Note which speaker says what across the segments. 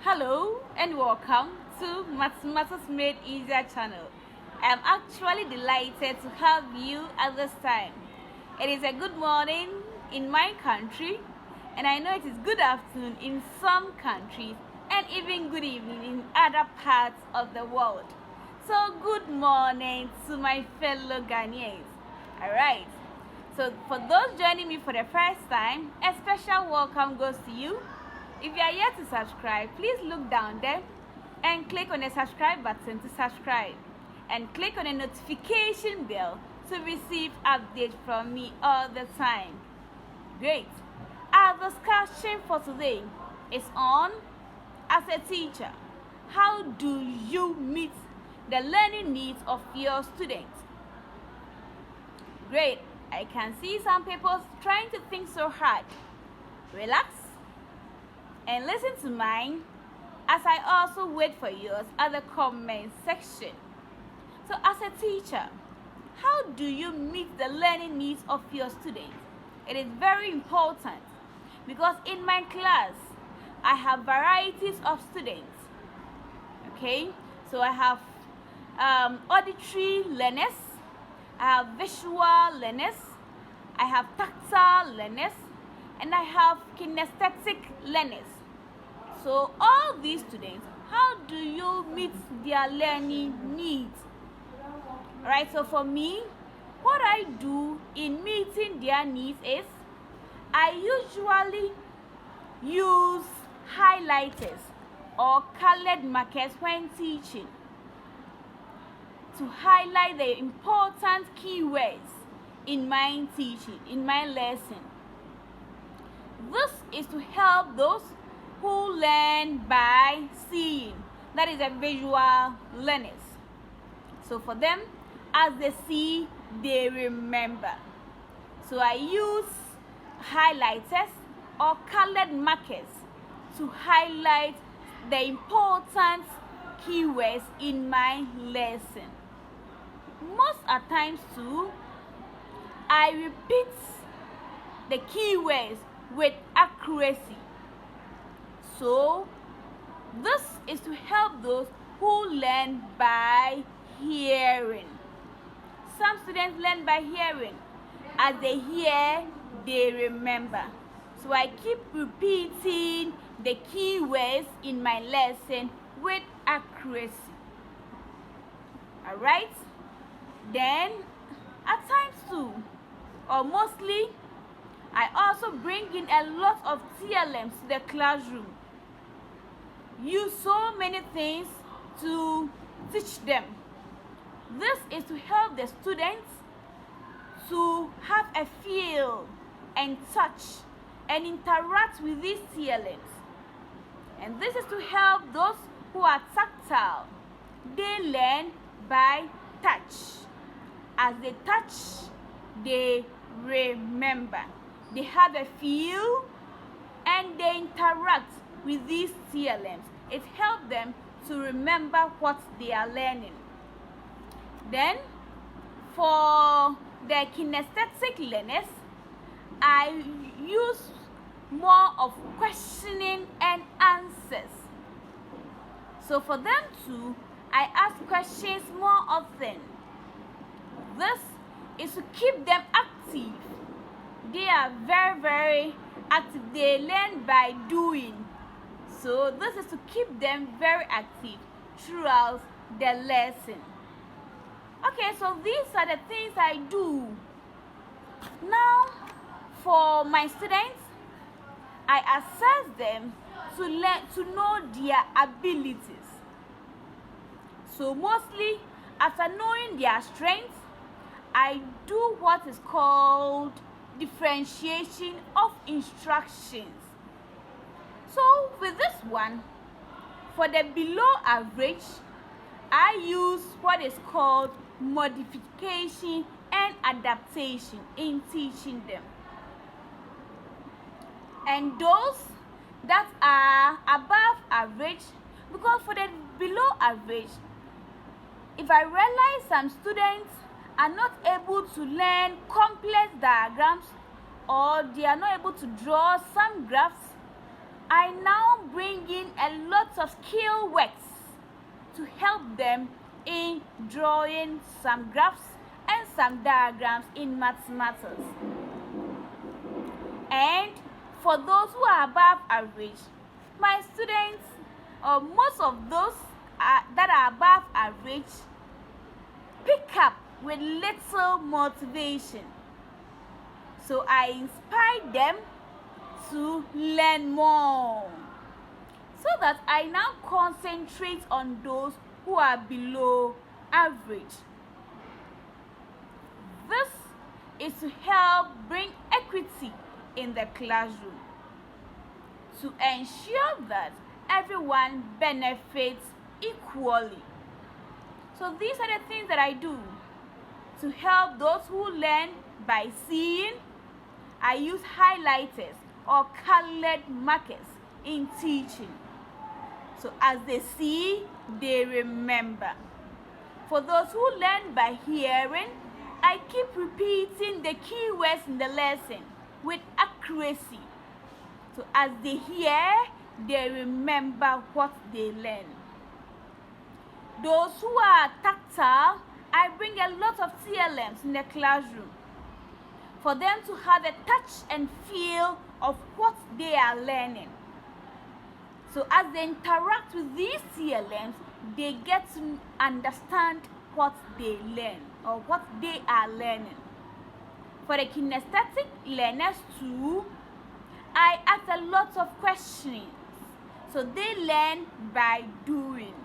Speaker 1: Hello and welcome to Mathematics Made Easier channel. I am actually delighted to have you at this time. It is a good morning in my country, and I know it is good afternoon in some countries and even good evening in other parts of the world. So good morning to my fellow Ghanaians. Alright, so for those joining me for the first time, a special welcome goes to you. If you are yet to subscribe, please look down there and click on the subscribe button to subscribe, and click on the notification bell to receive updates from me all the time. Great. Our discussion for today is on, as a teacher, how do you meet the learning needs of your students? Great. I can see some people trying to think so hard. Relax and listen to mine as I also wait for yours at the comment section. So as a teacher, how do you meet the learning needs of your students? It is very important because in my class, I have varieties of students. Okay, so I have auditory learners, I have visual learners, I have tactile learners, and I have kinesthetic learners. So all these students, how do you meet their learning needs? Alright, so for me, what I do in meeting their needs is I usually use highlighters or colored markers when teaching to highlight the important keywords in my teaching, in my lesson. This is to help those who learn by seeing, that is, the visual learners. So for them, as they see, they remember. So I use highlighters or colored markers to highlight the important keywords in my lesson. Most at times too, I repeat the keywords with accuracy. So this is to help those who learn by hearing. Some students learn by hearing. As they hear, they remember. So I keep repeating the keywords in my lesson with accuracy. Alright? Then, at times too, or mostly, I also bring in a lot of TLMs to the classroom. Use so many things to teach them. This is to help the students to have a feel and touch and interact with these TLMs. And this is to help those who are tactile. They learn by touch. As they touch, they remember. They have a feel and they interact with these TLMs. It helps them to remember what they are learning. Then, for the kinesthetic learners, I use more of questioning and answers. So for them too, I ask questions more often. This is to keep them active. They are very active. They learn by doing. So this is to keep them very active throughout the lesson. Okay, so these are the things I do. Now, for my students, I assess them to know their abilities. So mostly, after knowing their strengths, I do what is called differentiation of instructions. So with this one, for the below average, I use what is called modification and adaptation in teaching them. And those that are above average, because for the below average, if I realize some students are not able to learn complex diagrams or they are not able to draw some graphs, I now bring in a lot lots of skill works to help them in drawing some graphs and some diagrams in mathematics. And for those who are above average, my students, or most of those that are above average, pick up with little motivation. So I inspire them to learn more, so that I now concentrate on those who are below average. This is to help bring equity in the classroom, to ensure that everyone benefits equally. So these are the things that I do to help those who learn by seeing. I use highlighters or colored markers in teaching. So as they see, they remember. For those who learn by hearing, I keep repeating the key words in the lesson with accuracy. So as they hear, they remember what they learn. Those who are tactile, I bring a lot of TLMs in the classroom for them to have a touch and feel of what they are learning. So as they interact with these TLMs, they get to understand what they learn or what they are learning. For the kinesthetic learners too, I ask a lot of questions, so they learn by doing.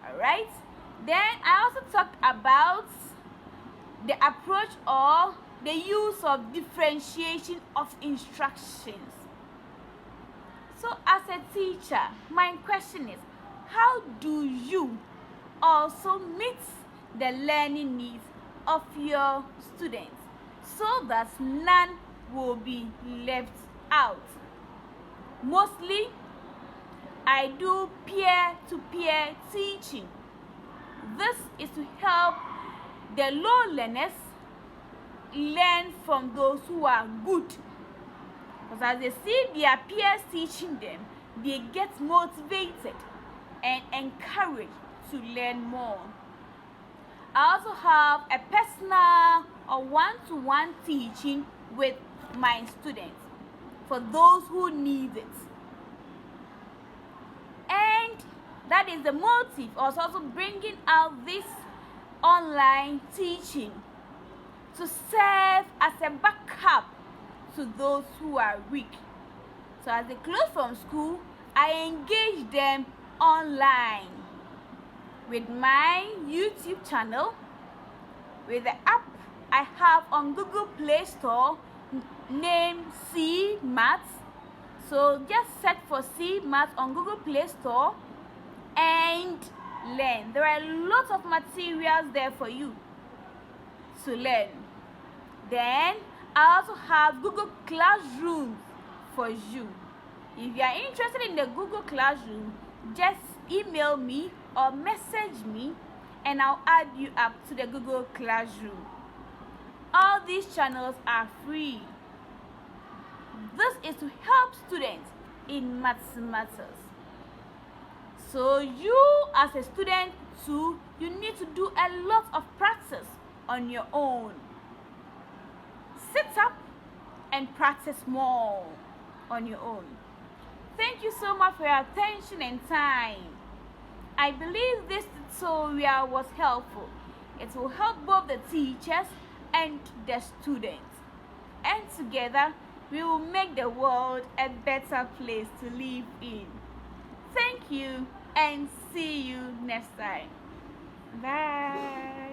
Speaker 1: Alright? Then I also talked about the approach or the use of differentiation of instructions. So as a teacher, my question is, how do you also meet the learning needs of your students so that none will be left out? Mostly, I do peer-to-peer teaching. This is to help the low learners learn from those who are good. Because as they see their peers teaching them, they get motivated and encouraged to learn more. I also have a personal or one-to-one teaching with my students for those who need it. And that is the motive of also bringing out this online teaching, to serve as a backup to those who are weak. So as they close from school, I engage them online with my YouTube channel, with the app I have on Google Play Store named C Maths. So just search for C Maths on Google Play Store and learn. There are lots of materials there for you to learn. Then I also have Google Classroom for you. If you are interested in the Google Classroom, just email me or message me and I'll add you up to the Google Classroom. All these channels are free. This is to help students in mathematics. So you as a student too, you need to do a lot of practice on your own. Sit up and practice more on your own. Thank you so much for your attention and time. I believe this tutorial was helpful. It will help both the teachers and the students. And together, we will make the world a better place to live in. Thank you and see you next time. Bye.